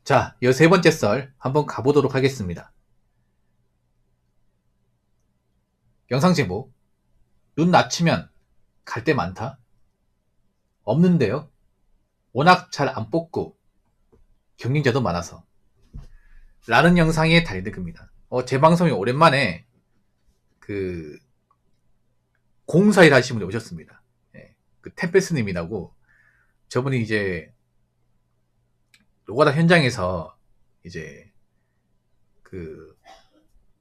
자, 13번째 썰 한번 가보도록 하겠습니다. 영상 제목, 눈 낮추면 갈 데 많다? 없는데요? 워낙 잘 안 뽑고 경쟁자도 많아서 라는 영상의 타이틀입니다. 제 방송에 오랜만에 그 공사일 하신 분이 오셨습니다. 그 템페스님이라고, 저분이 이제 노가다 현장에서 이제 그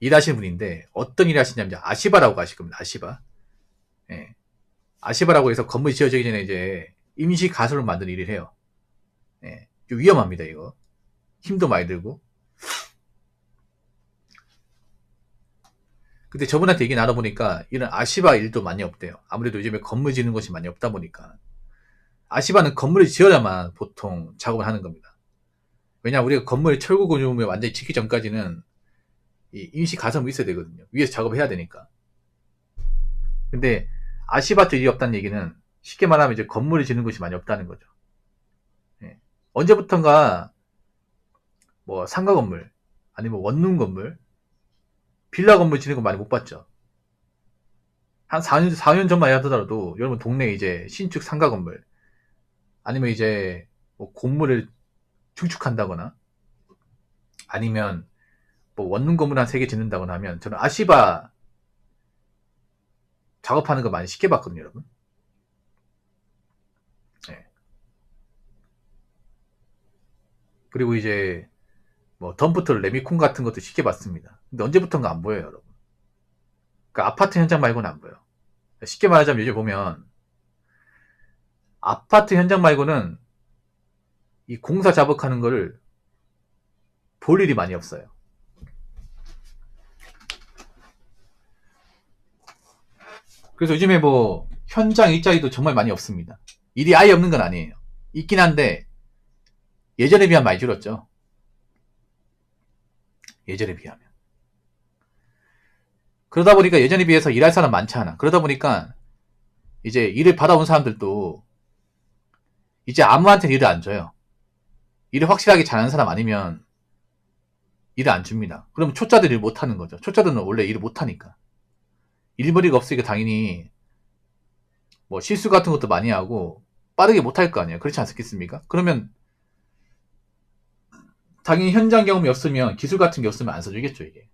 일하시는 분인데, 어떤 일 하시냐면 아시바라고 하실 겁니다. 아시바. 아시바라고 해서 건물이 지어지기 전에 이제 임시 가설을 만드는 일을 해요. 좀 위험합니다, 이거. 힘도 많이 들고. 근데 저분한테 얘기 나눠보니까 이런 아시바 일도 많이 없대요. 아무래도 요즘에 건물 지는 곳이 많이 없다 보니까. 아시바는 건물을 지어야만 보통 작업을 하는 겁니다. 왜냐면 우리가 건물 철거 구조물 완전히 짓기 전까지는 이 임시 가설이 있어야 되거든요. 위에서 작업을 해야 되니까. 근데 아시바트 일이 없다는 얘기는 쉽게 말하면 이제 건물을 지는 곳이 많이 없다는 거죠. 언제부턴가 뭐 상가 건물, 아니면 원룸 건물, 빌라 건물 지는 거 많이 못 봤죠. 한 4년 전만 하더라도 여러분 동네에 이제 신축 상가 건물, 아니면 이제 뭐 공물을 축축한다거나, 아니면 뭐 원룸 건물 한 3개 짓는다거나 하면 저는 아시바 작업하는 거 많이 쉽게 봤거든요, 여러분. 그리고 이제 뭐 덤프트 레미콘 같은 것도 쉽게 봤습니다. 근데 언제부턴가 안 보여요, 여러분. 그러니까 아파트 현장 말고는 안 보여. 쉽게 말하자면 요즘 보면 아파트 현장 말고는 이 공사 작업하는 거를 볼 일이 많이 없어요. 그래서 요즘에 뭐 현장 일자리도 정말 많이 없습니다. 일이 아예 없는 건 아니에요. 있긴 한데 예전에 비하면 많이 줄었죠. 예전에 비하면. 그러다 보니까 예전에 비해서 일할 사람 많지 않아. 그러다 보니까 이제 일을 받아온 사람들도 이제 아무한테 일을 안 줘요. 일을 확실하게 잘하는 사람 아니면 일을 안 줍니다. 그러면 초짜들이 일 못하는 거죠. 초짜들은 원래 일을 못하니까. 일머리가 없으니까 당연히 뭐 실수 같은 것도 많이 하고 빠르게 못할 거 아니에요. 그렇지 않겠습니까? 그러면 당연히 현장 경험이 없으면, 기술 같은 게 없으면 안 써주겠죠, 이게.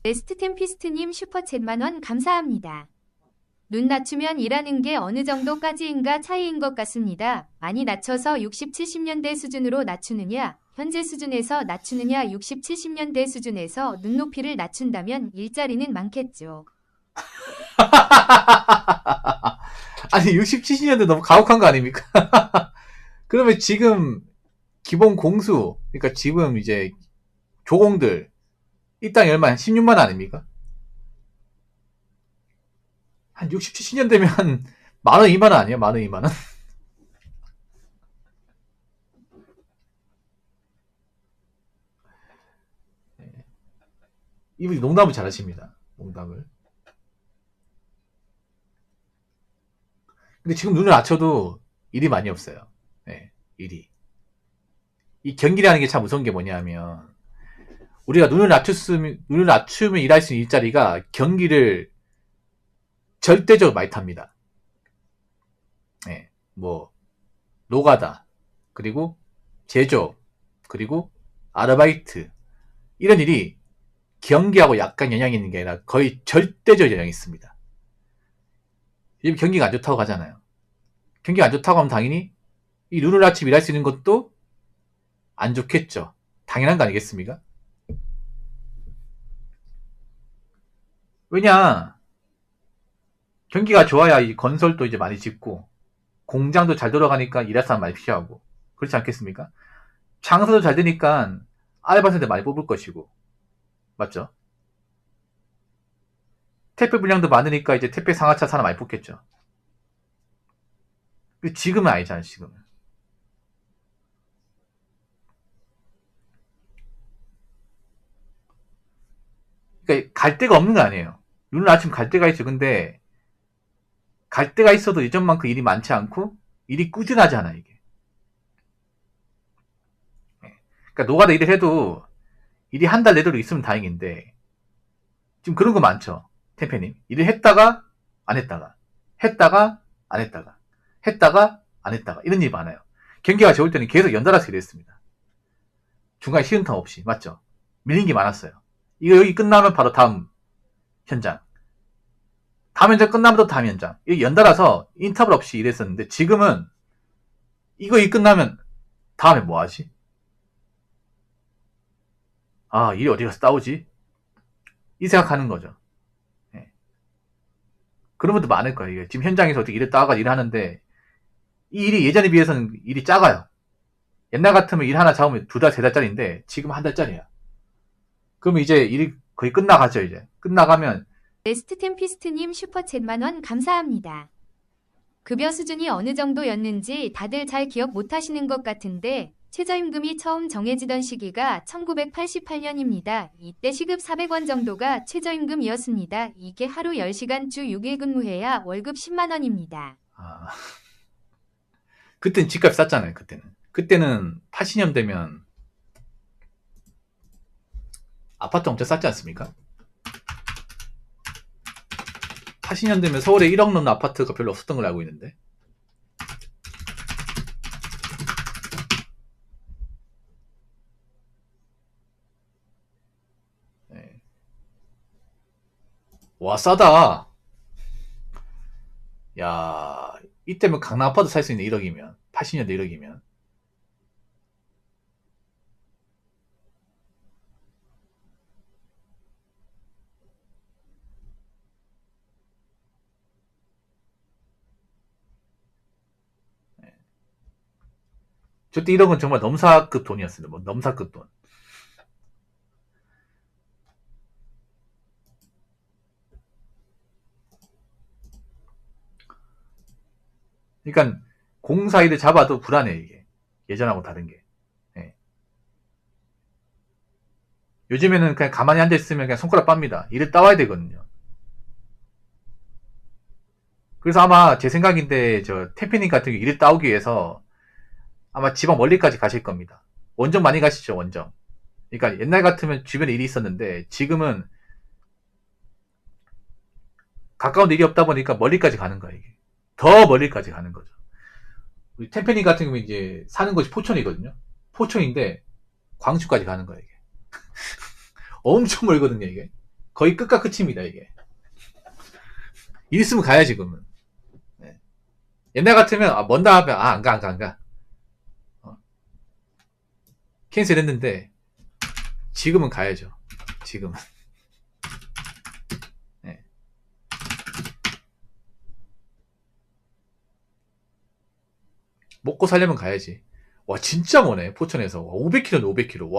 레스트템피스트님 슈퍼챗 만원 감사합니다. 눈 낮추면 일하는 게 어느 정도까지인가 차이인 것 같습니다. 많이 낮춰서 60, 70년대 수준으로 낮추느냐, 현재 수준에서 낮추느냐. 60, 70년대 수준에서 눈높이를 낮춘다면 일자리는 많겠죠. 아니 60, 70년대 너무 가혹한 거 아닙니까? 그러면 지금 기본 공수, 그러니까 지금 이제 조공들 이 땅이 얼마? 한 16만 원 아닙니까? 한 60, 70년대면 만원, 2만원 아니에요? 만원, 2만원? 이분이 농담을 잘하십니다. 농담을. 근데 지금 눈을 낮춰도 일이 많이 없어요. 일이. 이 경기라는 게 참 무서운 게 뭐냐면, 우리가 눈을 낮추면 일할 수 있는 일자리가 경기를 절대적으로 많이 탑니다. 뭐 노가다, 그리고 제조업, 그리고 아르바이트, 이런 일이 경기하고 약간 영향이 있는 게 아니라 거의 절대적 영향이 있습니다. 지금 경기가 안 좋다고 하잖아요. 경기가 안 좋다고 하면 당연히 이 눈을 낮추면 일할 수 있는 것도 안 좋겠죠. 당연한 거 아니겠습니까? 왜냐, 경기가 좋아야 이 건설도 이제 많이 짓고, 공장도 잘 돌아가니까 일할 사람 많이 필요하고, 그렇지 않겠습니까? 장사도 잘 되니까 알바생들 많이 뽑을 것이고, 맞죠? 택배 분량도 많으니까 이제 택배 상하차 사람 많이 뽑겠죠. 지금은 아니잖아요, 지금은. 그러니까 갈 데가 없는 거 아니에요. 눈을 낮추면 갈 데가 있죠. 근데 갈 데가 있어도 예전만큼 일이 많지 않고 일이 꾸준하지 않아, 이게. 그러니까 노가다 일을 해도 일이 한 달 내도록 있으면 다행인데 지금 그런 거 많죠. 템페님. 일을 했다가 안 했다가 했다가 안 했다가 했다가 안 했다가 이런 일이 많아요. 경기가 좋을 때는 계속 연달아서 일했습니다. 중간에 쉬는 텀 없이. 맞죠? 밀린 게 많았어요. 이거 여기 끝나면 바로 다음 현장. 다음 현장 끝나면 또 다음 현장. 이게 연달아서 인터벌 없이 일했었는데 지금은 이거 일 끝나면 다음에 뭐 하지? 아, 일이 어디 가서 싸우지? 이 생각하는 거죠. 예. 그런 분도 많을 거예요. 이게 지금 현장에서 어떻게 일을 따가 일하는데 이 일이 예전에 비해서는 일이 작아요. 옛날 같으면 일 하나 잡으면 2달, 3달짜리인데 지금 1달짜리야. 그러면 이제 일이 거의 끝나가죠. 이제 끝나가면 레스트 템피스트님 슈퍼챗 만원 감사합니다. 급여 수준이 어느 정도였는지 다들 잘 기억 못하시는 것 같은데 최저임금이 처음 정해지던 시기가 1988년입니다. 이때 시급 400원 정도가 최저임금이었습니다. 이게 하루 10시간 주 6일 근무해야 월급 10만 원입니다. 아, 그때는 집값 쌌잖아요. 그때는 80년대면 아파트 엄청 쌌지 않습니까? 80년대면 서울에 1억 넘는 아파트가 별로 없었던 걸로 알고 있는데. 네. 와, 싸다. 야, 이때면 강남 아파트 살 수 있는 1억이면 80년대 1억이면 저때 1억은 정말 넘사급 돈이었습니다. 뭐 넘사급 돈. 그러니까 공사 일을 잡아도 불안해 이게. 예전하고 다른 게. 예. 요즘에는 그냥 가만히 앉아있으면 그냥 손가락 빱니다. 일을 따와야 되거든요. 그래서 아마 제 생각인데 저 태피님 같은 경우 일을 따오기 위해서 아마 지방 멀리까지 가실 겁니다. 원정 많이 가시죠, 원정. 그러니까 옛날 같으면 주변에 일이 있었는데 지금은 가까운 일이 없다 보니까 멀리까지 가는 거야, 이게. 더 멀리까지 가는 거죠. 우리 템페니 같은 경우는 이제 사는 곳이 포천이거든요. 포천인데 광주까지 가는 거야, 이게. 엄청 멀거든요, 이게. 거의 끝과 끝입니다, 이게. 일 있으면 가야 지금은. 네. 옛날 같으면 먼다 하면 안 가. 캔슬 했는데 지금은 가야죠. 지금은. 네. 먹고 살려면 가야지. 와, 진짜 머네. 포천에서. 500km네, 500km.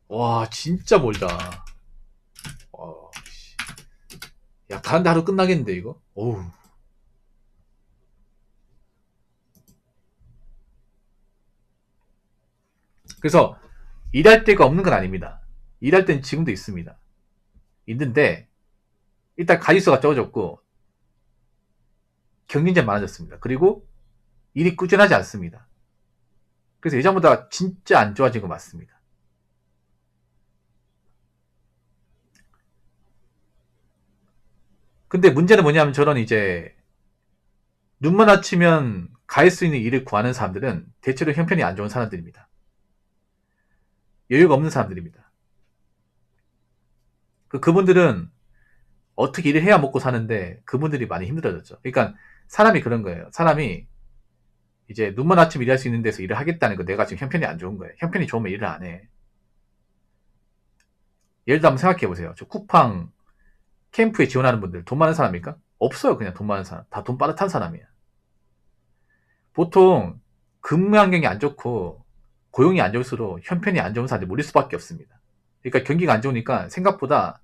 와, 진짜 멀다. 와, 야, 가는데 하루 끝나겠는데, 이거? 어우. 그래서, 일할 데가 없는 건 아닙니다. 일할 땐 지금도 있습니다. 있는데, 일단 가짓수가 적어졌고, 경쟁자 많아졌습니다. 그리고, 일이 꾸준하지 않습니다. 그래서 예전보다 진짜 안 좋아진 거 맞습니다. 근데 문제는 뭐냐면 저는 이제 눈만 맞추면 갈 수 있는 일을 구하는 사람들은 대체로 형편이 안 좋은 사람들입니다. 여유가 없는 사람들입니다. 그분들은 어떻게 일을 해야 먹고 사는데 그분들이 많이 힘들어졌죠. 그러니까 사람이 그런 거예요. 사람이 이제 눈만 맞추면 일할 수 있는 데서 일을 하겠다는 거 내가 지금 형편이 안 좋은 거예요. 형편이 좋으면 일을 안 해. 예를 들어 한번 생각해 보세요. 저 쿠팡 캠프에 지원하는 분들 돈 많은 사람입니까? 없어요. 그냥 돈 많은 사람. 다 돈 빠듯한 사람이야. 보통 근무 환경이 안 좋고 고용이 안 좋을수록 형편이 안 좋은 사람들이 몰릴 수밖에 없습니다. 그러니까 경기가 안 좋으니까 생각보다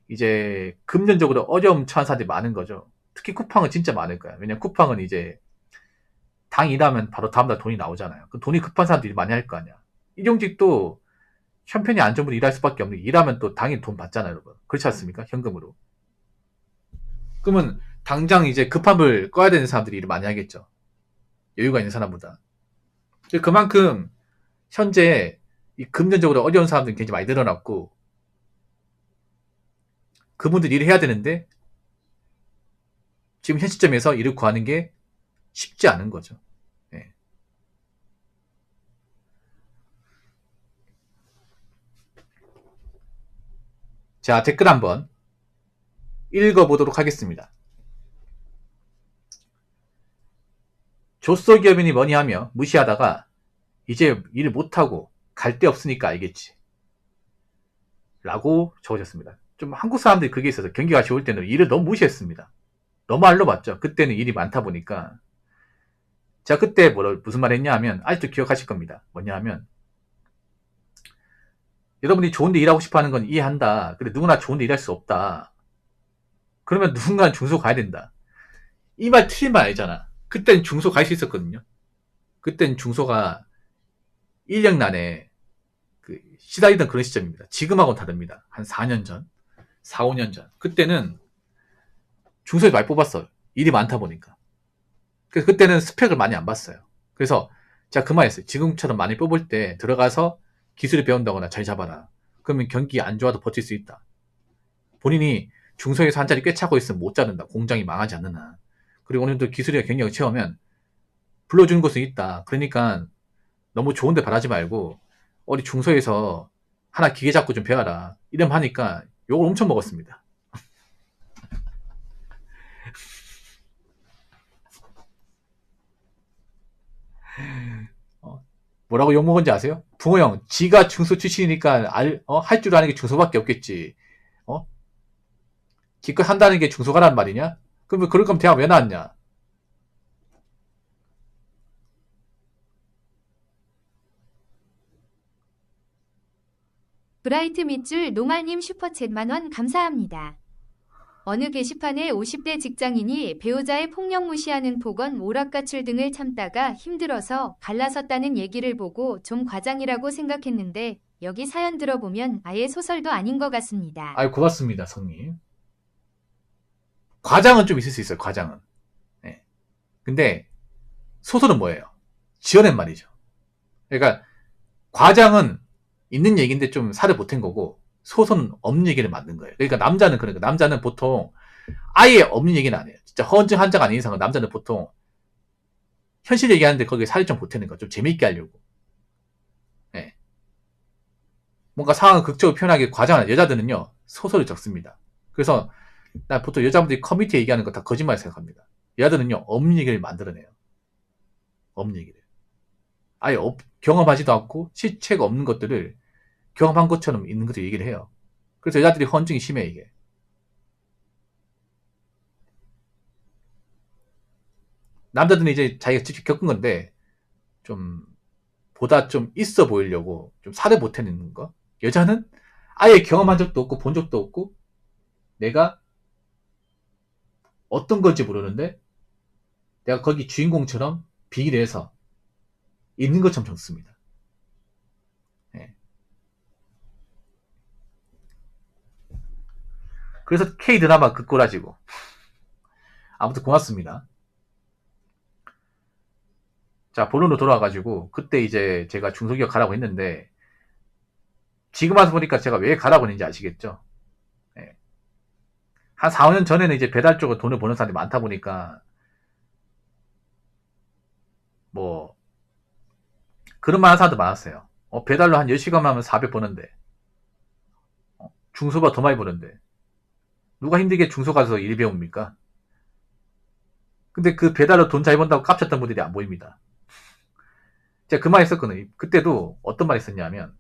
이제 금전적으로 어려움 처한 사람들이 많은 거죠. 특히 쿠팡은 진짜 많을 거야. 왜냐면 쿠팡은 이제 당 일하면 바로 다음날 돈이 나오잖아요. 그 돈이 급한 사람들이 많이 할 거 아니야. 일용직도 형편이 안 좋은 분이 일할 수밖에 없는 게 일하면 또 당연히 돈 받잖아요, 여러분. 그렇지 않습니까? 현금으로. 그러면 당장 이제 급한 불 꺼야 되는 사람들이 일을 많이 하겠죠. 여유가 있는 사람보다. 그만큼 현재 이 금전적으로 어려운 사람들이 굉장히 많이 늘어났고, 그분들 일을 해야 되는데 지금 현 시점에서 일을 구하는 게 쉽지 않은 거죠. 예. 자, 댓글 한번 읽어보도록 하겠습니다. 조소기업이니 뭐니 하며 무시하다가 이제 일을 못하고 갈 데 없으니까 알겠지 라고 적으셨습니다. 좀 한국 사람들이 그게 있어서 경기가 좋을 때는 일을 너무 무시했습니다. 너무 알로 봤죠. 그때는 일이 많다 보니까. 제가 그때 무슨 말 했냐 하면, 아직도 기억하실 겁니다. 뭐냐 하면, 여러분이 좋은데 일하고 싶어 하는 건 이해한다. 근데 누구나 좋은데 일할 수 없다. 그러면 누군가는 중소 가야 된다. 이 말 틀린 말 아니잖아. 그땐 중소 갈 수 있었거든요. 그땐 중소가 인력난에 시달리던 그런 시점입니다. 지금하고는 다릅니다. 한 4년 전, 4, 5년 전. 그때는 중소에 많이 뽑았어요. 일이 많다 보니까. 그래서 그때는 스펙을 많이 안 봤어요. 그래서 제가 그 말 했어요. 지금처럼 많이 뽑을 때 들어가서 기술을 배운다거나 잘 잡아라. 그러면 경기 안 좋아도 버틸 수 있다. 본인이 중소에서 한 자리 꽤 차고 있으면 못 자른다. 공장이 망하지 않는 한. 그리고 오늘도 기술이나 경력을 채우면 불러주는 곳은 있다. 그러니까 너무 좋은데 바라지 말고 어디 중소에서 하나 기계 잡고 좀 배워라. 이름 하니까 욕을 엄청 먹었습니다. 뭐라고 욕먹은지 아세요? 붕어 형, 지가 중소 출신이니까 할 줄 아는 게 중소밖에 없겠지. 기껏 한다는 게 중소가란 말이냐? 그럼 그럴 거면 대학 왜 나왔냐? 브라이트 밑줄 노말님 슈퍼챗 만원 감사합니다. 어느 게시판에 50대 직장인이 배우자의 폭력 무시하는 폭언, 오락가출 등을 참다가 힘들어서 갈라섰다는 얘기를 보고 좀 과장이라고 생각했는데 여기 사연 들어보면 아예 소설도 아닌 것 같습니다. 아유, 고맙습니다, 성님. 과장은 좀 있을 수 있어요, 과장은. 네. 근데 소설은 뭐예요? 지어낸 말이죠. 그러니까 과장은 있는 얘기인데 좀 살을 보탠 거고, 소설은 없는 얘기를 만든 거예요. 그러니까 남자는 그러니까 남자는 보통 아예 없는 얘기는 안 해요. 진짜 허언증 환자가 아닌 이상은 남자는 보통 현실 얘기하는데 거기에 살을 좀 보태는 거, 좀 재밌게 하려고. 네. 뭔가 상황을 극적으로 표현하기 과장하는 여자들은요, 소설을 적습니다. 그래서 난 보통 여자분들이 커뮤니티 얘기하는 거 다 거짓말 생각합니다. 여자들은요, 없는 얘기를 만들어내요. 없는 얘기를. 아예 경험하지도 않고 실체가 없는 것들을 경험한 것처럼 있는 것을 얘기를 해요. 그래서 여자들이 헌증이 심해, 이게. 남자들은 이제 자기가 직접 겪은 건데, 좀, 보다 좀 있어 보이려고, 좀 살을 보태는 거. 여자는 아예 경험한 적도 없고, 본 적도 없고, 내가 어떤 건지 모르는데, 내가 거기 주인공처럼 빙의를 해서, 있는 것처럼 적습니다. 네. 그래서 K-드라마 그 꼴아지고. 아무튼 고맙습니다. 자, 본론으로 돌아와가지고, 그때 이제 제가 중소기업 가라고 했는데, 지금 와서 보니까 제가 왜 가라고 했는지 아시겠죠? 네. 한 4, 5년 전에는 이제 배달 쪽으로 돈을 버는 사람들이 많다 보니까, 뭐, 그런 말 하는 사람도 많았어요. 배달로 한 10시간만 하면 400 버는데, 중소보다 더 많이 버는데, 누가 힘들게 중소 가서 일 배웁니까? 근데 그 배달로 돈 잘 번다고 깝쳤던 분들이 안 보입니다. 제가 그 말 했었거든요. 그때도 어떤 말 했었냐면,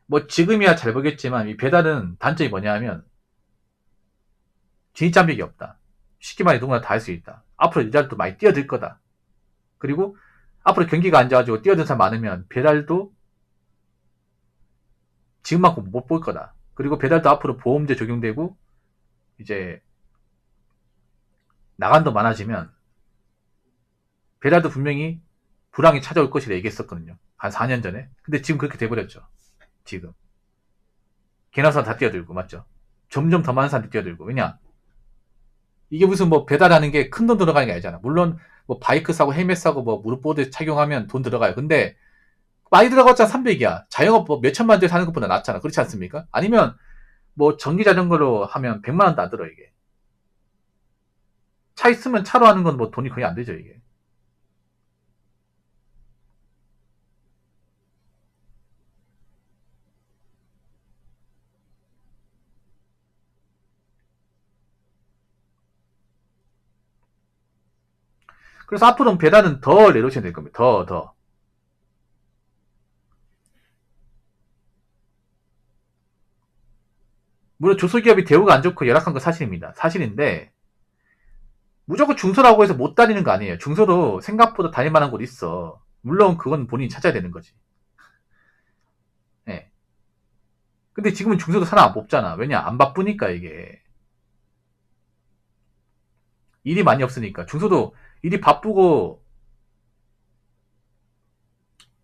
뭐 지금이야 잘 벌겠지만 이 배달은 단점이 뭐냐 하면 진입장벽이 없다. 쉽게 말해 누구나 다 할 수 있다. 앞으로 일자리도 많이 뛰어들 거다. 그리고 앞으로 경기가 안 좋아지고 뛰어든 사람 많으면 배달도 지금만큼 못 볼 거다. 그리고 배달도 앞으로 보험제 적용되고 이제 나간도 많아지면 배달도 분명히 불황이 찾아올 것이라 얘기했었거든요. 한 4년 전에. 근데 지금 그렇게 돼버렸죠. 지금. 개나 사람 다 뛰어들고, 맞죠? 점점 더 많은 사람들이 뛰어들고. 왜냐? 이게 무슨 뭐 배달하는 게 큰 돈 들어가는 게 아니잖아. 물론 뭐 바이크 사고 헬멧 사고 뭐 무릎보드 착용하면 돈 들어가요. 근데 많이 들어갔잖아. 300이야. 자영업 뭐 몇천만 원대 사는 것보다 낫잖아. 그렇지 않습니까? 아니면 뭐 전기 자전거로 하면 100만 원도 안 들어 이게. 차 있으면 차로 하는 건 뭐 돈이 거의 안 되죠 이게. 그래서 앞으로는 배달은 더 내놓으셔야 될 겁니다. 더. 물론 조소기업이 대우가 안 좋고 열악한 건 사실입니다. 사실인데 무조건 중소라고 해서 못 다니는 거 아니에요. 중소도 생각보다 다닐 만한 곳 있어. 물론 그건 본인이 찾아야 되는 거지. 예. 근데 지금은 중소도 사람 안 뽑잖아. 왜냐? 안 바쁘니까 이게. 일이 많이 없으니까. 중소도 일이 바쁘고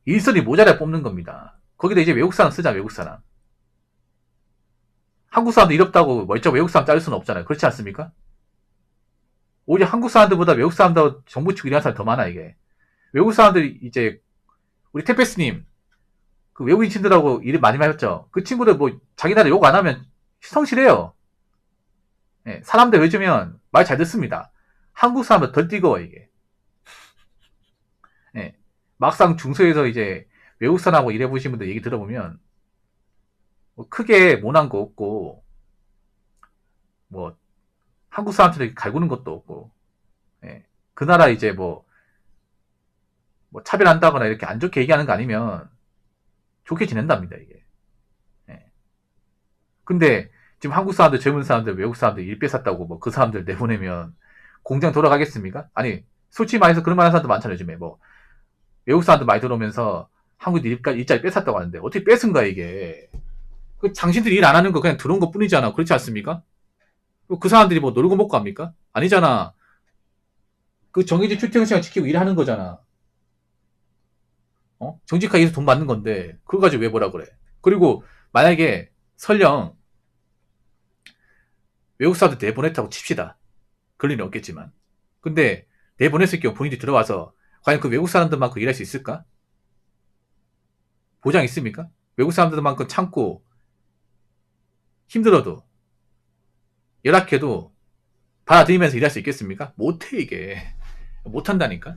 일선이 모자라 뽑는 겁니다. 거기다 이제 외국 사람 쓰자, 외국 사람. 한국 사람도 일 없다고 멀쩡 외국 사람 자를 수는 없잖아요. 그렇지 않습니까? 오히려 한국 사람들보다 외국 사람들 정부 측 일하는 사람이 더 많아, 이게. 외국 사람들이 이제, 우리 테페스님, 그 외국인 친구들하고 일을 많이 하셨죠? 그 친구들 뭐, 자기 나라 욕 안 하면 성실해요. 예, 사람 대해주면 말 잘 듣습니다. 한국 사람은 덜 뜨거워, 이게. 예, 막상 중소에서 이제 외국 사람하고 일해보신 분들 얘기 들어보면, 뭐 크게 모난 거 없고, 뭐, 한국 사람들이 갈구는 것도 없고, 예, 그 나라 이제 뭐 차별한다거나 이렇게 안 좋게 얘기하는 거 아니면 좋게 지낸답니다, 이게. 예. 근데 지금 한국 사람들, 젊은 사람들, 외국 사람들 일 뺏었다고 뭐 그 사람들 내보내면 공장 돌아가겠습니까? 아니, 솔직히 말해서 그런 말하는 사람도 많잖아요, 요즘에. 뭐, 외국 사람들 많이 들어오면서 한국 일자리 뺏었다고 하는데 어떻게 뺏은 거야, 이게. 그 당신들이 일 안 하는 거 그냥 들어온 것 뿐이잖아. 그렇지 않습니까? 그 사람들이 뭐 놀고 먹고 합니까? 아니잖아. 그 정해진 출퇴근 시간 지키고 일하는 거잖아. 정직하게 해서 돈 받는 건데 그거 가지고 왜 뭐라 그래. 그리고 만약에 설령 외국 사람들 내보냈다고 칩시다. 그럴 일은 없겠지만. 근데 내보냈을 경우 본인이 들어와서 과연 그 외국 사람들만큼 일할 수 있을까? 보장 있습니까? 외국 사람들만큼 참고 힘들어도 열악해도 받아들이면서 일할 수 있겠습니까? 못해 이게. 못한다니까.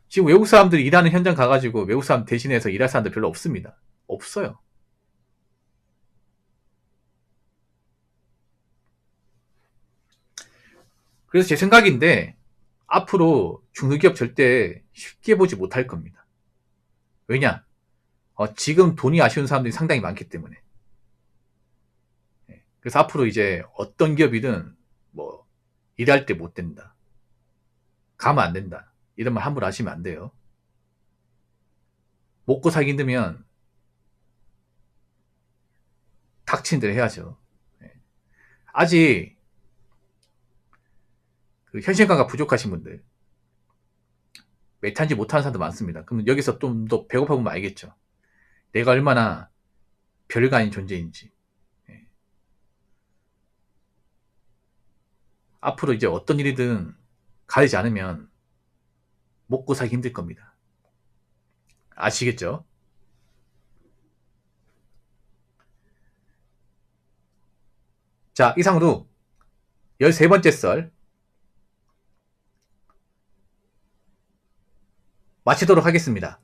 지금 외국 사람들이 일하는 현장 가가지고 외국 사람 대신해서 일할 사람들 별로 없습니다. 없어요. 그래서 제 생각인데 앞으로 중소기업 절대 쉽게 보지 못할 겁니다. 왜냐? 지금 돈이 아쉬운 사람들이 상당히 많기 때문에. 그래서 앞으로 이제 어떤 기업이든 뭐 일할 때 못 된다. 가면 안 된다. 이런 말 함부로 하시면 안 돼요. 먹고 살기 힘들면 닥치는 대로 해야죠. 아직 그 현실감가 부족하신 분들, 메탄지 못하는 사람도 많습니다. 그럼 여기서 좀 더 배고파보면 알겠죠. 내가 얼마나 별거 아닌 존재인지. 앞으로 이제 어떤 일이든 가리지 않으면 먹고 살기 힘들 겁니다. 아시겠죠? 자, 이상으로 13번째 썰 마치도록 하겠습니다.